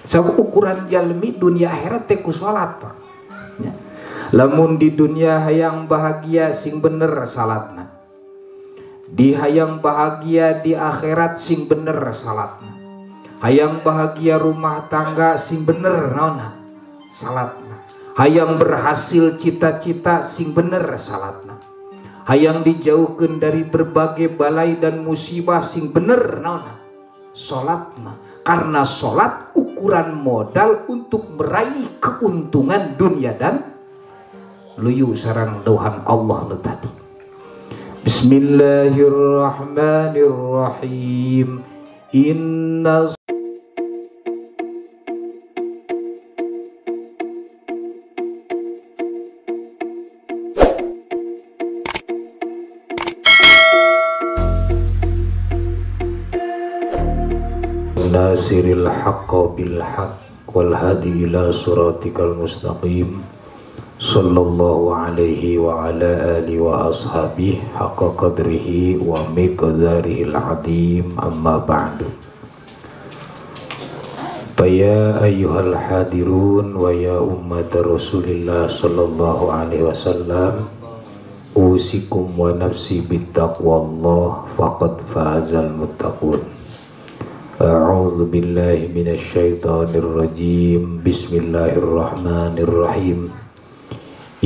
Sabab ukuran jalmi dunia akhirat teh ku salat Pak. Ya. Lamun di dunia hayang bahagia sing bener salatna. Di hayang bahagia di akhirat sing bener salatna. Hayang bahagia rumah tangga sing bener naonna salatna. Hayang berhasil cita-cita sing bener salatna. Hayang dijauhkeun dari berbagai balai dan musibah sing bener naonna salatna. Karena salat ukuran modal untuk meraih keuntungan dunia dan luyu sareng dauhan Allah nu tadi. Bismillahirrahmanirrahim. Inna nasiril haqqa bil haqq wal hadi ila siratikal mustaqim sallallahu alaihi wa ala alihi wa ashabihi haqqa qadrihi wa miqdarihil adim amma ba'du. Ya ayyuhal hadirun wa ya ummat Rasulillah sallallahu alaihi wasallam, usikum wa nafsi bittaqwallah faqad fazal muttaqun. A'udzu billahi minasy syaithanir rajim. Bismillahirrahmanirrahim.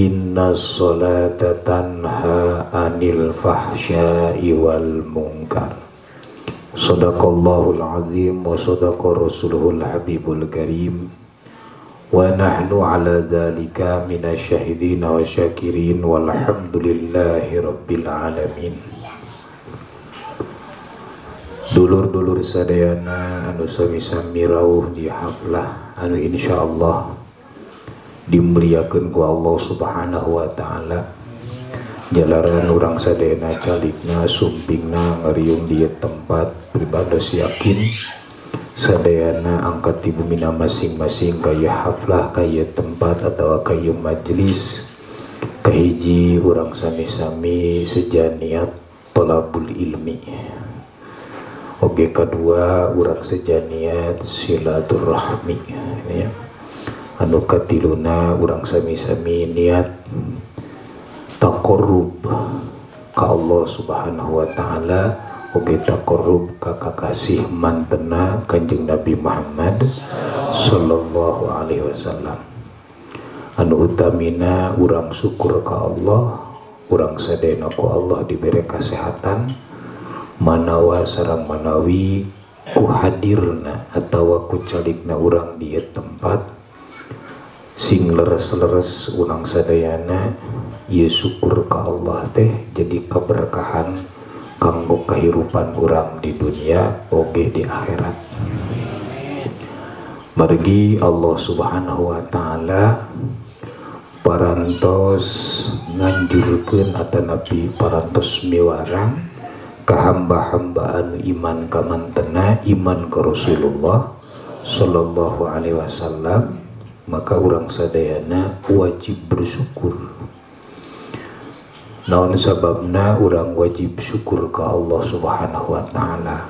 Innas sholata tanha 'anil fahsya'i wal munkar. Shadaqallahul azim wa shadaqa rasuluhul habibul karim. Wa nahnu 'ala dzalika minasy syahidin wa syakirin walhamdulillahi rabbil alamin. Dulur-dulur sadayana anu sami-sami rawuh di haflah anu insyaallah dimuliakeun ku Allah Subhanahu wa taala. Jalaran urang sadayana calikna sumpingna ngariung di tempat pribados yakin sadayana angkat di bumina masing-masing kaya haflah kaya tempat atau kaya majelis kahiji urang sami-sami sejaniat thalabul ilmi. Oke, kedua urang sejaniat silaturahmi ya. Anu katiluna urang sami-sami niat taqarrub ka Allah Subhanahu wa taala, oge taqarrub ka kakasih mantena Kanjeng Nabi Muhammad sallallahu alaihi wasallam. Anu utamina urang syukur ka Allah, urang sadayana ku Allah diberi kesehatan manawa sareng manawi ku hadirna atawa ku calikna urang di tempat sing leres-leres urang sadayana ieu syukur ka Allah teh jadi keberkahan kanggo kahirupan urang di dunia oge di akhirat. Margi Allah Subhanahu wa taala parantos nganjurkeun atanapi parantos miwarang kahamba-hambaan iman kamantena iman ke Rasulullah sallallahu alaihi wasallam, maka urang sadayana wajib bersyukur. Naon sababna urang wajib syukur ke Allah Subhanahu wa taala?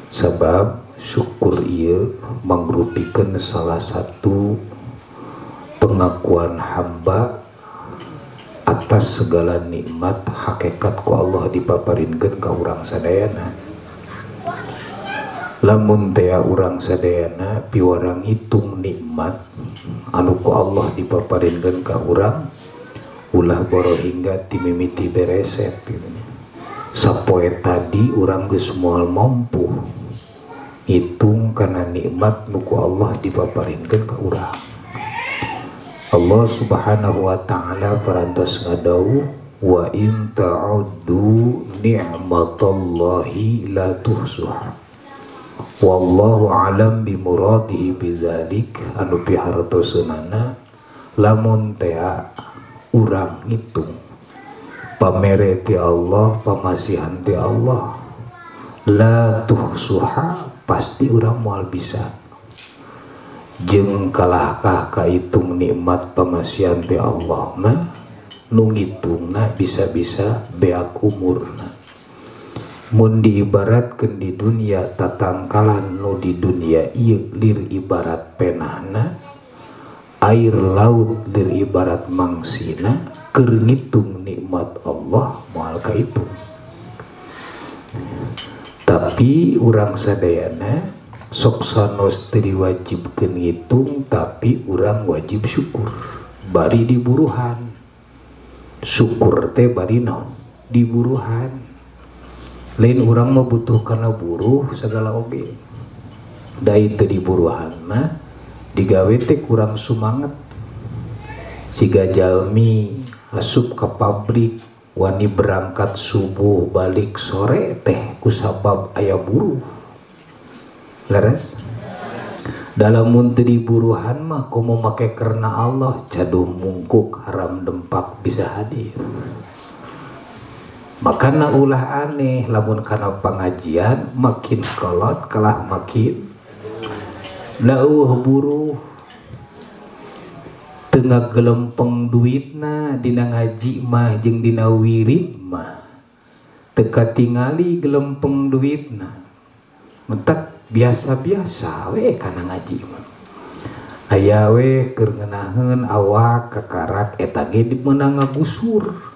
Sabab syukur ieu mangrupikeun salah satu pengakuan hamba atas segala nikmat hakikat ku Allah dipaparinkeun ka urang sadayana. Lamun teh urang sadayana piwarang hitung nikmat anu ku Allah dipaparinkeun ka urang ulah boro hingga ti mimiti bereset gitu. Sapoe tadi urang geus moal mampu hitung kana nikmat nu ku Allah dipaparinkeun ka urang. Allah Subhanahu wa ta'ala parantos ngadauh wa in ta'uddu ni'matallahi la tuhsuha wallahu alam bimuradihi bidzalik. Anu pihartoseunana lamun teh urang hitung pamere ti Allah pamasihan ti Allah la tuhsuha pasti urang moal bisa jeung kalahkah kahitung nikmat pamasihan ti Allah mah nu ngitungna bisa-bisa beak umurna. mun diibaratkeun di dunia tatangkalan nu di dunia ieu lir ibarat penahna, air laut lir ibarat mangsina, keur ngitung nikmat Allah moal kaitung. Tapi urang sadayana sok sanos teu diwajibkeun ngitung, tapi urang wajib syukur bari diburuhan. Syukur teh bari naon? Diburuhan. Lain urang mah butuh kana buruh segala oge. Da teu diburuhan mah digawe teh kurang sumanget. Siga jalmi asup ka pabrik wani berangkat subuh balik sore teh kusabab aya buruh. Leres? Dalam munteri buruhan mah komo make karena Allah, caduh mungkuk haram dempak bisa hadir. Makana ulah aneh lamun kana pengajian makin kolot kalah makin lauh buruh. Tengah gelempeng duitna dina ngaji mah jeung dina wirid mah teka tingali gelempeng duitna. Mentak biasa-biasa we kana ngaji mah. Aya we keur ngeunaheun awak kakarak eta ge dimeunang ngagusur.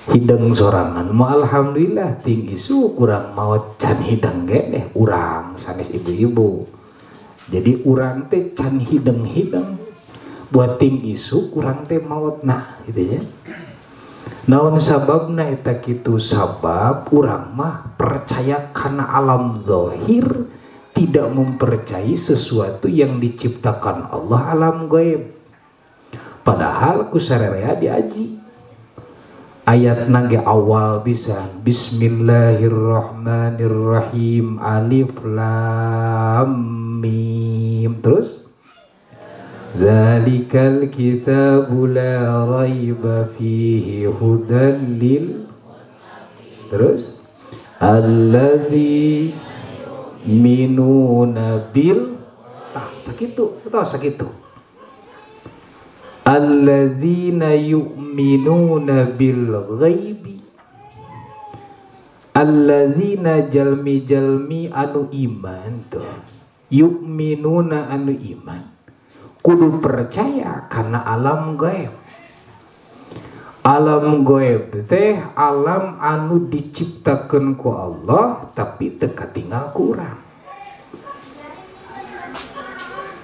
Hideng sorangan mah alhamdulillah ting isu kurang maot can hideng ge deh urang sanes ibu-ibu. Jadi urang teh can hideng-hideng buat ting isu kurang teh maotna gitu ya. Naon sababna eta kitu? Sabab urang mah percaya kana alam zahir, tidak mempercayai sesuatu yang diciptakan Allah alam gaib. Padahal ku sarerea diaji ayat nage awal bisa Bismillahirrahmanirrahim alif lam mim, terus Dzalikal kitabu la raiba fihi hudan lil, terus alladzi minuna bil, sakitu atau sakitu alladzina yu'minuna bil ghaibi, alladzina jalmi anu iman tuh, yu'minuna anu iman kudu percaya karena alam gaib. Alam gaib teh alam anu diciptakeun ku Allah tapi teu katinggal ku urang.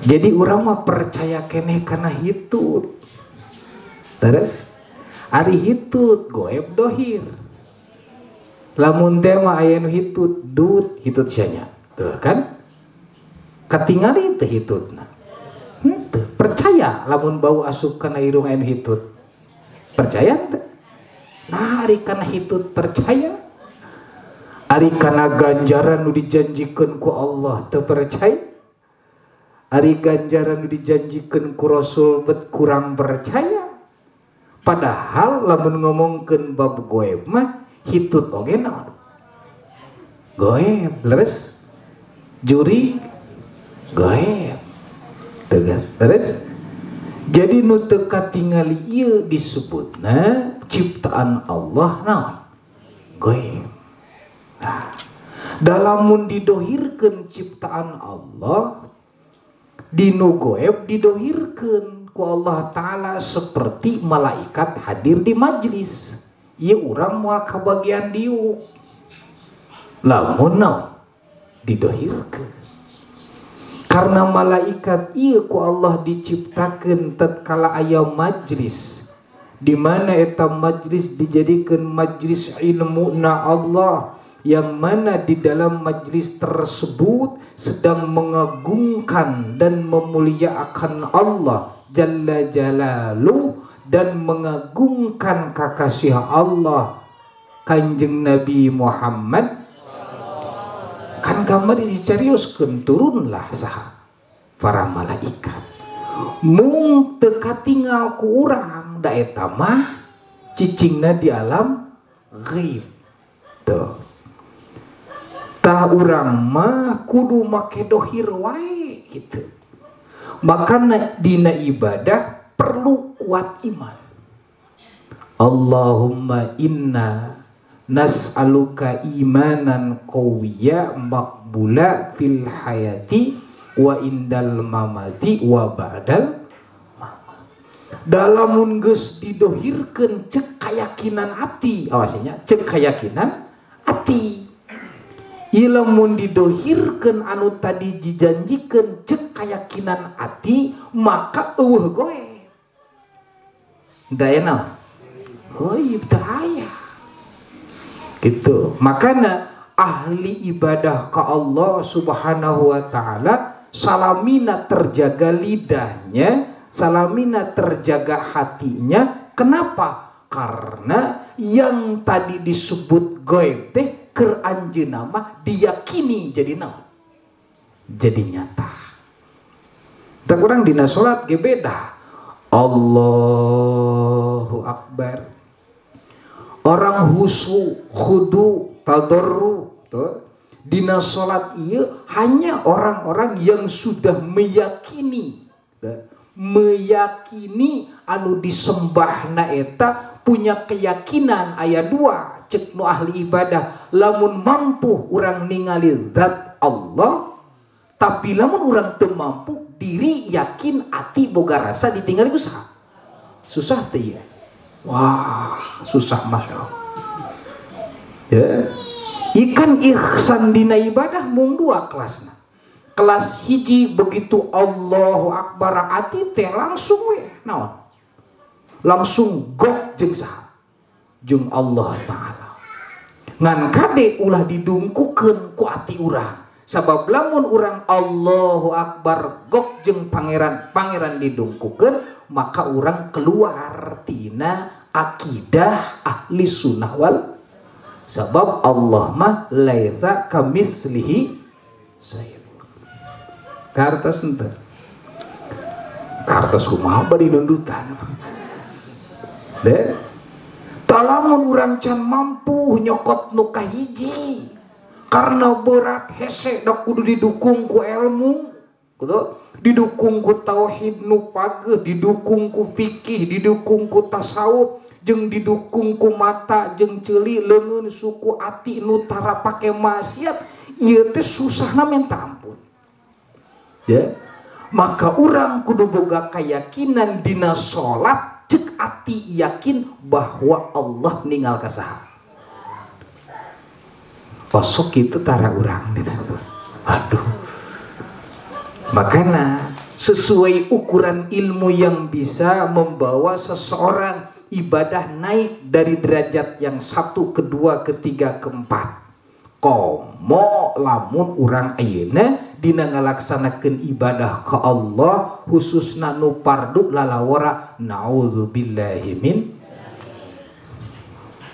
Jadi urang mah percaya keneh kana hitut. Terus ari hitut gaib dohir. Lamun teh mah aya nu hitut dut hitut sia nya. Teu kan? Katingali teh hitutna. Percaya lamun bau asup kana irung anu hitut. Percaya teh? Nah, ari kana hitut percaya. Ari kana ganjaran nu dijanjikeun ku Allah teu percaya. Ari ganjaran nu dijanjikeun ku Rasul bet kurang percaya. Padahal lamun ngomongkeun bab gaib mah hitut oge naon? Gaib, leres. Juri gaib. Tegas. Terus jadi nu teu katingali ieu disebutna ciptaan Allah naon? Gaib. Nah, dalamun didohirkeun ciptaan Allah dinu gaib didohirkeun ku Allah Ta'ala seperti malaikat hadir di majlis. Ieu urang moal kabagian diuk. Lamun naon? Didohirkeun. Karena malaikat ieu ku Allah diciptakeun tatkala aya majlis di mana eta majlis dijadikeun majlis ilmuna Allah, yang mana di dalam majlis tersebut sedang mengagungkan dan memuliakan Allah Jalla Jalaluh dan mengagungkan kekasih Allah Kanjeng Nabi Muhammad. Kan gambar dicarioskeun turunlah saha para malaikat. Mung teu katingal ku urang da eta mah cicingna di alam ghaib. Tuh. Tah urang mah kudu make dohir wae gitu. Makana dina ibadah perlu kuat iman. Allahumma inna nas'aluka imanan qawiyya maqbula fil hayati wa indal mamati wa ba'dal dalamun geus didohirkeun cek keyakinan hati, awasnya cek keyakinan hati. Ilamun didohirkeun anu tadi dijanjikeun cek keyakinan hati, maka eueuh goe. Daya naon? Goib teu aya. Gitu. Makana ahli ibadah ka Allah Subhanahu wa taala salamina terjaga lidahnya, salamina terjaga hatinya. Kenapa? Karena yang tadi disebut goib teh keur anjeunna mah diyakini jadi naon? Jadi nyata. Tak kurang dina salat ge beda. Allahu Akbar. Orang husu, khudu, tadarru, dina salat ieu hanya orang-orang yang sudah meyakini anu disembahna eta punya keyakinan aya dua cek nu ahli ibadah, lamun mampu urang ningali zat Allah, tapi lamun urang teu mampu diri yakin ati boga rasa ditinggali ku saha? Susah teh ya. Wah, susah Masya Allah. Ya. Ikan ihsan dina ibadah mung dua kelasna. Kelas hiji begitu Allahu Akbar ati teh langsung we naon? Langsung gok jeung saha? Jeung Allah Ta'ala. Ngan kade ulah didungkukeun ku ati urang. Sabab lamun urang Allahu Akbar gok jeung pangeran didungkukeun, maka urang keluar tina akidah ahli sunnah wal. Sabab Allah mah laisa kamislihi syai'. Kartos ente. Kartos kumaha bari nundutan. Deh. Talamun urang can mampu nyokot nu kahiji. Karena berat hese dak kudu didukung ku ilmu, kudu didukung ku tauhid nu pageuh, didukung ku fikih, didukung ku tasawuf, jeung didukung ku mata jeung ceuli leungeun suku ati nu tara pake maksiat. Ieu teh susahna minta ampun. Ya. Maka urang kudu boga keyakinan dina salat cek ati yakin bahwa Allah ninggal ka saha. Pasok itu tara urang dina. Aduh. Makanya sesuai ukuran ilmu yang bisa membawa seseorang ibadah naik dari derajat yang 1, kedua, ketiga, keempat. Komo lamun urang ayeuna dina ngalaksanakeun ibadah ka Allah khususna nu fardu lalawara naudzubillahi min.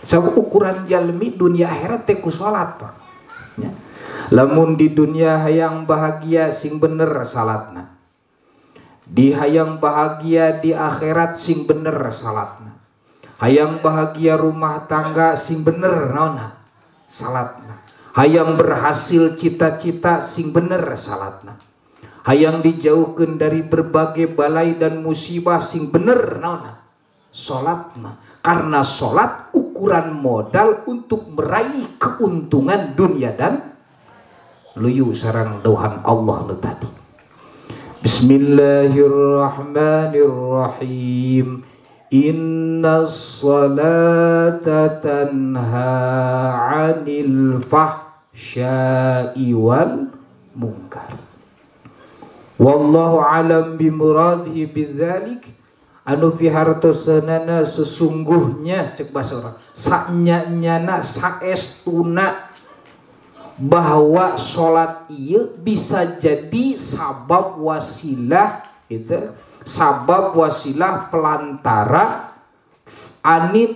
Sabab ukuran jalmi dunia akhirat teh ku salat Pak. Ya. Lamun di dunia hayang bahagia sing bener salatna. Di hayang bahagia di akhirat sing bener salatna. Hayang bahagia rumah tangga sing bener naonna salatna. Hayang berhasil cita-cita sing bener salatna. Hayang dijauhkeun dari berbagai balai dan musibah sing bener naonna salatna. Karena salat ukuran modal untuk meraih keuntungan dunia dan luyu sareng dauhan Allah nu tadi. Bismillahirrahmanirrahim. Innas salata tanha 'anil fahsya'i wal munkar. Wallahu alam bimuradihi bidzalik. Anu fi hartosanana sesungguhnya cek basa urang sanyanyana saestuna bahwa salat ieu bisa jadi sabab wasilah gitu, sabab wasilah pelantara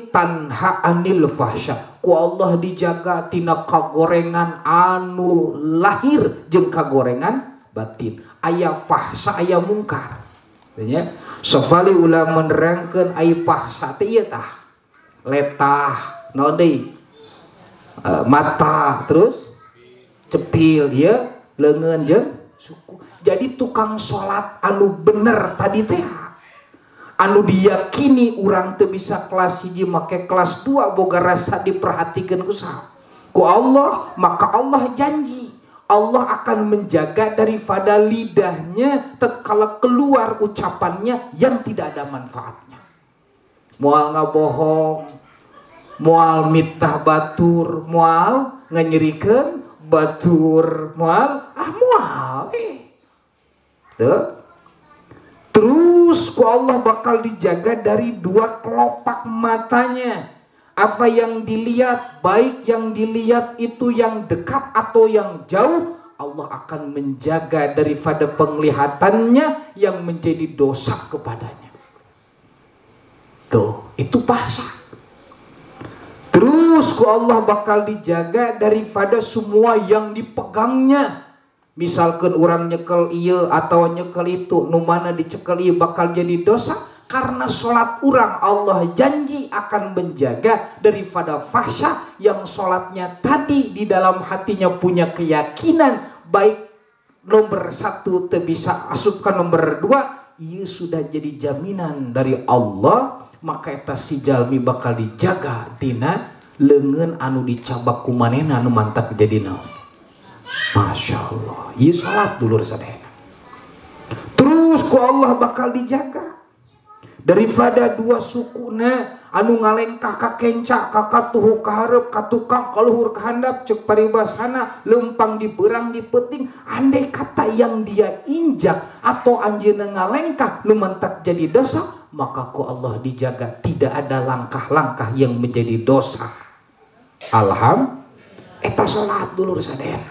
tanha anil fahsya ku Allah dijaga tina kagorengan anu lahir jeung kagorengan batin, aya fahsya aya mungkar. Ya, sofali ulah menerangkan ai fahsya teh ieu tah letah naon deui mata terus cepil ya leungeun jeung suku. Jadi tukang salat anu bener tadi teh anu diyakini urang teu bisa kelas 1 make kelas 2 boga rasa diperhatikan ku saha? Ku Allah, maka Allah janji Allah akan menjaga daripada lidahnya tatkala keluar ucapannya yang tidak ada manfaatnya. Moal ngabohong, moal mitah batur, moal nganyerikeun batur, moal tuh. Terus ku Allah bakal dijaga dari 2 kelopak matanya. Apa yang dilihat, baik yang dilihat itu yang dekat atau yang jauh, Allah akan menjaga daripada penglihatannya yang menjadi dosa kepadanya. Tuh, itu bahasa. Terus ku Allah bakal dijaga daripada semua yang dipegangnya. Misalkan orang nyekel iya atau nyekel itu, nu mana dicekel iya bakal jadi dosa. Karena sholat orang Allah janji akan menjaga daripada fahsya yang sholatnya tadi di dalam hatinya punya keyakinan baik nomor 1 teu bisa asupkan nomor 2, ia sudah jadi jaminan dari Allah, maka eta si jalmi bakal dijaga tina leungeun anu dicabak ku manehna anu mantap jadi naon. Masya Allah, ieu sholat dulur sadayana. Terus ku Allah bakal dijaga daripada 2 sukuna anu ngalengkah ka kenca ka katuhu ka hareup ka tukang ka luhur ka handap ceuk paribasana lempang di berang di peuting. Andai kata yang dia injak atau anjeunna ngalengkah nu mantap jadi dosa, maka ku Allah dijaga tidak ada langkah-langkah yang menjadi dosa. Eta salat dulur sadayana.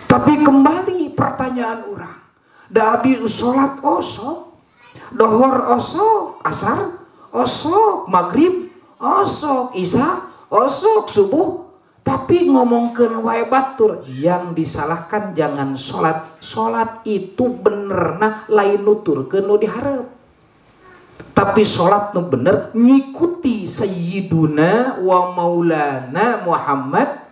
Tapi kembali pertanyaan urang, da abdi salat osok dohor osok, asar osok, maghrib osok, isya osok, subuh. Tapi ngomongkeun wae batur, yang disalahkan jangan sholat. Sholat itu benerna lain nuturkeun nu dihareup. Tapi sholat nu bener ngikuti Sayyiduna wa Maulana Muhammad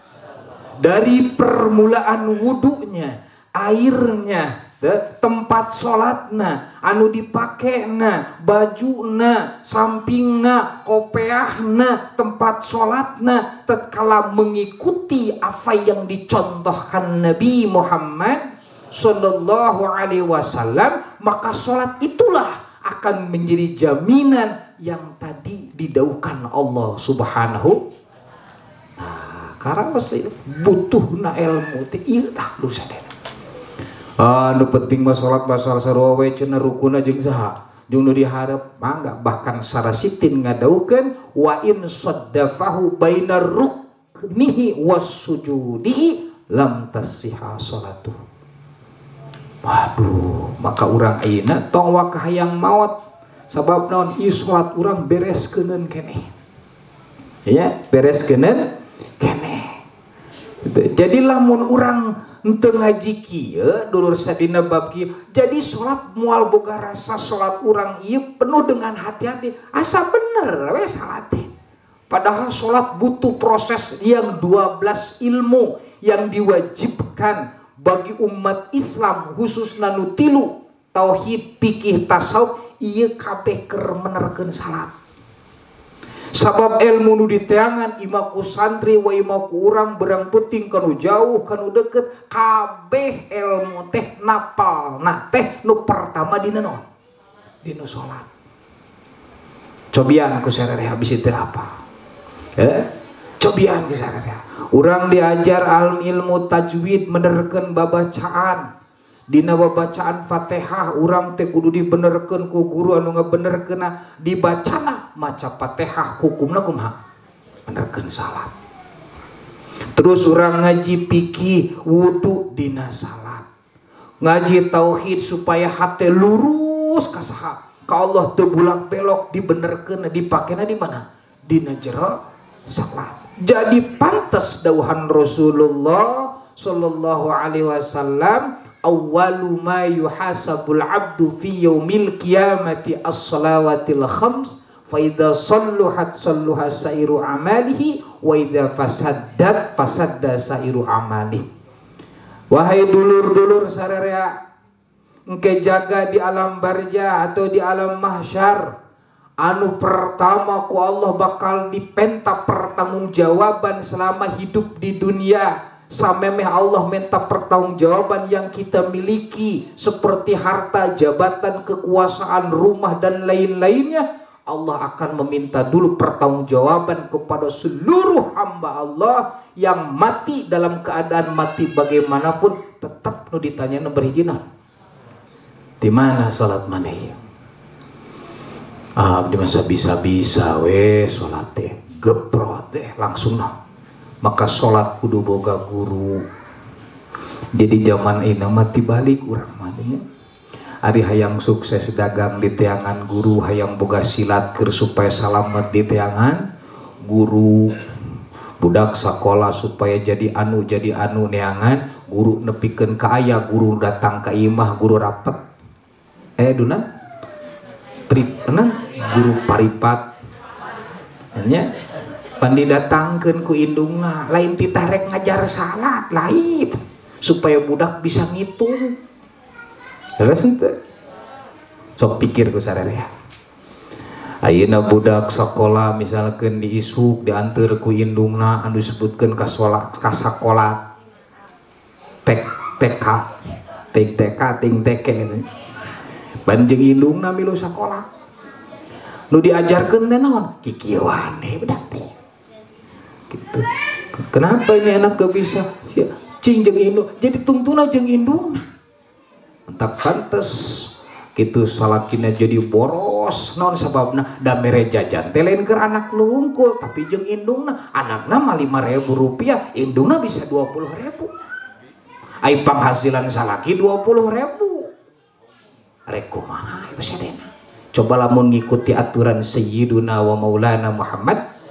dari permulaan wudunya, airnya, tempat sholatna, anu dipakena, bajuna, sampingna, kopeahna, tempat sholatna, tatkala mengikuti apa yang dicontohkan Nabi Muhammad Sallallahu Alaihi Wasallam, maka sholat itulah akan menjadi jaminan yang tadi didauhkan Allah Subhanahu. Nah, karena masih butuh na ilmu teh ieu tah lu sadayana. Nu penting mah salat basal sarua we cenah rukuna jeung saha jeung nu diharap mangga bahkan sarasitin ngadaukeun wa in saddafahu bainar ruknihi was sujudihi lam tasihha salatu. Waduh, maka urang ayeuna tong wakah hayang maot sabab naon ieu salat urang bereskeun keneh. Ya, bereskeun keneh. Jadi lamun urang henteu ngaji kieu dulur sadina bab kieu, jadi salat moal boga rasa salat urang ieu penuh dengan hati-hati, asa bener we salat teh. Padahal salat butuh proses yang 12 ilmu yang diwajibkan bagi umat Islam khususna nu 3, tauhid, fikih, tasawuf, ieu kabeh keur menerkeun salat. Sabab ilmu nu diteangan imaku santri wa imaku urang berang penting kanu jauh kanu deket, kabeh ilmu teh napalna teh nu pertama dina naon? Dina salat. Cobian ku sarereha bisi teu apa? Cobian ku sarereha. Urang diajar ilmu tajwid menerkeun babacaan. Dina babacaan Fatihah urang teh kudu dibenerkeun ku guru anu ngabenerkeunna, dibacana maca Fatihah hukumna kumaha? Benerkeun salat. Terus urang ngaji fikih wudu dina salat. Ngaji tauhid supaya hate lurus ka saha? Ka Allah teu bulak belok, dibenerkeun dipakena di mana? Dina jero salat. Jadi pantas dawuhan Rasulullah sallallahu alaihi wasallam, awwalu ma yuhasabul abdu fi yaumil qiyamati as-salawatil khams fa idza salluhat salluha sairu amalihi wa idza fasaddat fasadda sairu amalihi. Wahai dulur-dulur sarerea, engke jaga di alam barzah atau di alam mahsyar, anu pertama ku Allah bakal dipenta pertanggungjawaban selama hidup di dunia. Samemeh Allah minta pertanggungjawaban yang kita miliki seperti harta, jabatan, kekuasaan, rumah dan lain-lainnya. Allah akan meminta dulu pertanggungjawaban kepada seluruh hamba Allah yang mati dalam keadaan mati bagaimanapun, tetap nu ditanya nu berizina. Di mana salat maneh? Di masa bisa-bisa we salat teh geprot deh langsung nah. Maka sholat kudu boga guru. Jadi zaman ini mati balik urang matinya. Ari hayang sukses dagang di teangan guru, hayang boga silat keur supaya salamet di teangan guru. Budak sekolah supaya jadi anu neangan guru nepikeun ka aya, guru datang ka imah, guru rapet. Duna guru paripat. Nya pandi datangkeun ku indungna lain titarek ngajar salat lain supaya budak bisa ngitung. Terus ente sok pikir ku sararea. Ayeuna budak sekolah misalkan di isuk diantar ku indungna anu disebutkeun ka sakola TK ting teke banjeng indungna milu sakola nu diajarkeun teh naon kikieuan budak teh gitu. Kenapa ini anak gak bisa cing jeung indung jadi tungtuna jeung indung entah pantes gitu salakina jadi boros non sababna da mere jajan teh lain keur anak nu wungkul tapi jeung indungna anakna mah 5.000 rupiah indungna bisa 20.000 ai penghasilan salaki 20.000 rek kumaha ieu sadena. Coba lamun ngikuti aturan Sayyiduna wa Maulana Muhammad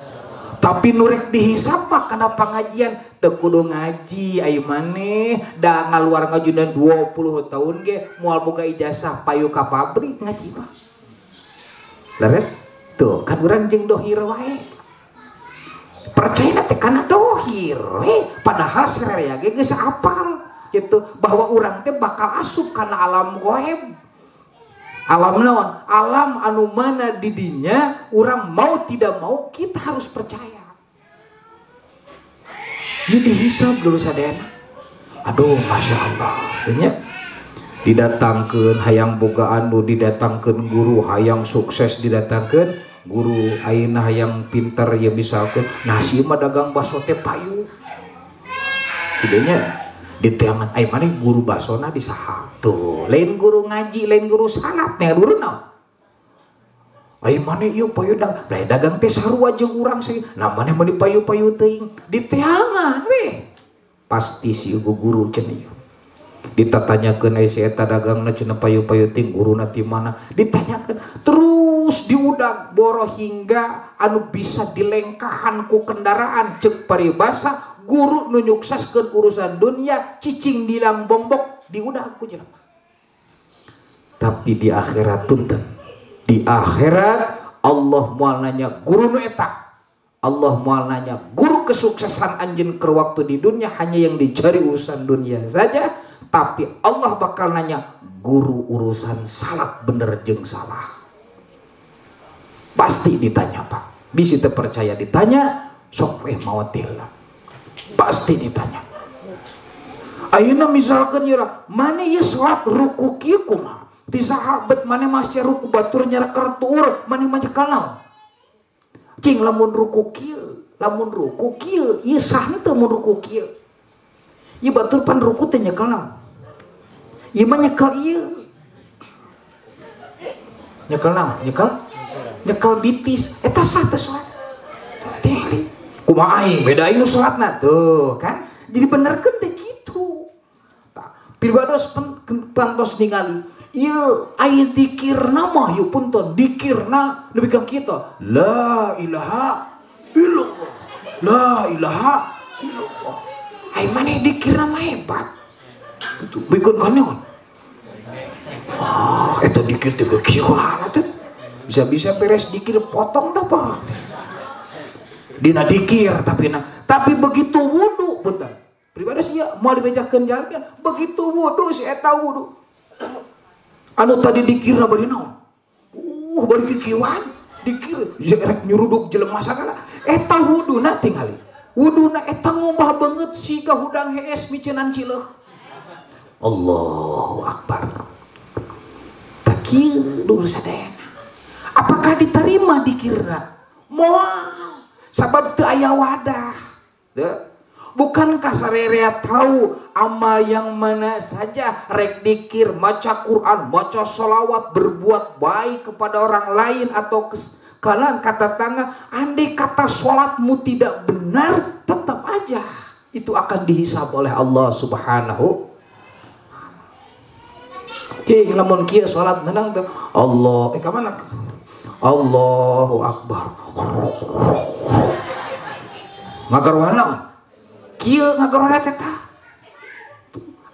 tapi nurek dihisap mah kana pengajian teu kudu ngaji ayeuna maneh da ngaluar ngajunan 20 tahun ge moal boga ijazah payu ka pabrik ngaji mah. Leres tuh kan urang jeung dohir wae. Percaya teh kana dohir we padahal sararea ge geus apal gitu bahwa urang teh bakal asup kana alam ghaib. Alam naon? Alam anu mana didinya orang mau tidak mau kita harus percaya. Jadi hisab dulu sadena. Aduh masya Allah. Artinya didatangkan hayang boga anu didatangkan guru hayang sukses didatangkan guru ayeuna hayang pinter ya misalkan nasi mah dagang baso teh payu. Idenya di teangan ai maneh guru basona di saha tuh lain guru ngaji lain guru salat nya guru naon ai maneh ieu payu dagang teh sarua jeung urang sih nah maneh mah di payu-payu teuing di teangan weh pasti si guru cenah ieu ditatanyakeun ai si eta dagangna cenah payu-payu teuing guruna ti mana ditanyakeun terus diudag boro hingga anu bisa dilengkahan ku kendaraan ceuk paribasa guru nu nyukseskeun urusan dunia cicing dilang bombok diudah ku jelema. Tapi di akhirat punten. Di akhirat Allah moal nanya guru nu eta. Allah moal nanya guru kesuksesan anjeun keur waktu di dunia hanya yang dicari urusan dunia saja, tapi Allah bakal nanya guru urusan salat bener jeung salah. Pasti ditanya Pak. Bisi teu percaya ditanya sok mawatillah. Pasti ditanya. Ayeuna misalkan yura mana ieu salat ruku kieu kumaha? Ti sahabat mana masih ruku batur nyara kartur, mana mah cekal naon? Cing lamun ruku kieu, ieu sah teu mun ruku kieu. Ieu batur pan ruku teh nyekel naon? Ieu mah nyekel ieu. Nyekel naon? Nyekel bitis. Eta sah teh salat. Teh kumaha aing beda aing nu salatna tuh kan jadi benerkeun teh kitu tah pibados pantos ningali ieu aya dikirna mah ieu punten dikirna nepi ka kitu la ilaha illallah la ilaha illallah ai maneh dikirna mah hebat itu bikeun ka naon eta dikir teh kieuan atuh bisa-bisa beres dikir potong tah Pak dina dikir tapi begitu wudu betul pribadi sih ya mau dibejakeun jalan begitu wudu si eta wudu anu tadi dikira bari naon bari kikiwan dikira rek nyuruduk jelema sagala eta wuduna tingali wuduna eta ngubah banget siga hudang hees micenan cileuh. Allahu Akbar. Tak kieu dur sadayana. Apakah diterima dikira? Moal. Sabab teu aya wadah. Bukankah sarerea tahu amal yang mana saja rek dikir, maca Quran, maca sholawat, berbuat baik kepada orang lain atau kalian kata tangga, andai kata sholatmu tidak benar, tetap aja itu akan dihisab oleh Allah Subhanahu. Oke, lamun kieu sholat menang tuh Allah, kemana? Allahu Akbar. Ngagarwana kieu ngagarwana teh.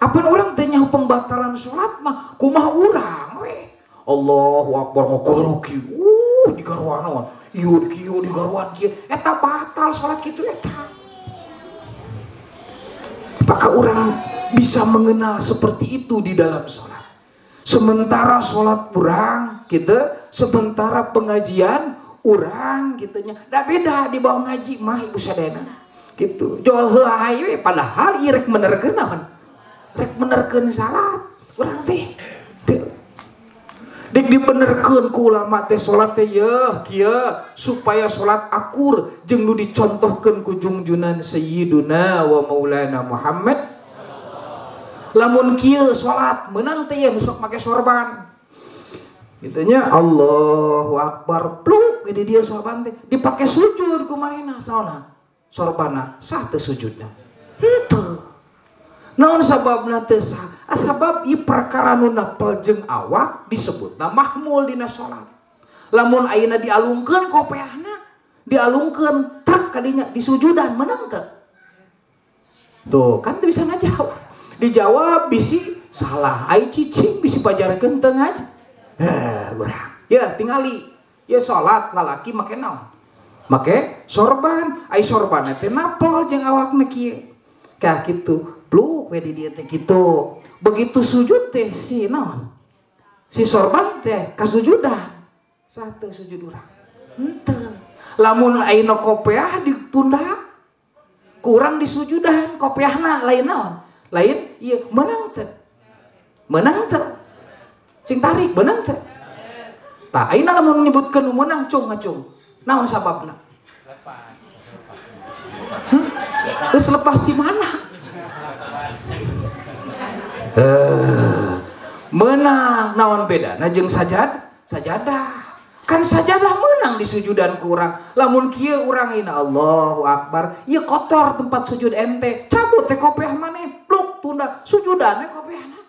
Apa orang teh nyaho pembatalan sholat mah kumaha urang we. Allahu Akbar ngagoro kieu digarwana. Ieu kieu digarwan kieu eta batal sholat kitu eta. Apakah orang bisa mengenal seperti itu di dalam sholat? Sementara sholat urang kita, sementara pengajian urang gitunya. Da beda di bawah ngaji mah ibu sadayana. Gitu. Jual heulai we padahal ieu rek menerkeun naon? Rek menerkeun salat. Urang teh dek dibenerkeun ku ulama teh salat teh yeuh kieu supaya salat akur jeung nu dicontohkeun ku junjunan sayyiduna wa maulana Muhammad. Lamun kieu salat menang teh ya sok make sorban. Gitunya Allahu Akbar pluk gede dia sorban teh dipake sujud kumaha saona sorbana sah teu sujudna. Henteu. Naon sababna teu sah? Sabab ieu perkara nu napel jeung awak disebutna mahmul dina salat. Lamun ayeuna dialungkeun kopeahna, dialungkeun tak kadinya disujudan menang teu? Tuh kan teu bisa ngajawab. Dijawab bisi salah ai cicing bisi pajarkeun teu ngaji. Urang. Ya tingali. Ya salat lalaki make naon? Make sorban. Ai sorban teh napol jeung awakna kieu. Kah kitu. Pluk we di dieu teh kitu. Begitu sujud teh si naon? Si sorban teh kasujudan. Sah teu sujud urang. Henteu. Lamun ayeuna kopeah ditunda kurang disujudan kopeahna lain naon? Lain iya menang teh sing tarik menang teh tak ayeuna lamun nyebutkeun nu menang cung ngacung naon sababna geus lepas di mana menang naon bedana jeung sajadah kan sajadah menang di sujudan ku urang lamun kieu urang ina Allahu Akbar ieu kotor tempat sujud ente cabut teh kopiah maneh pluk tunda sujudan we kopiahna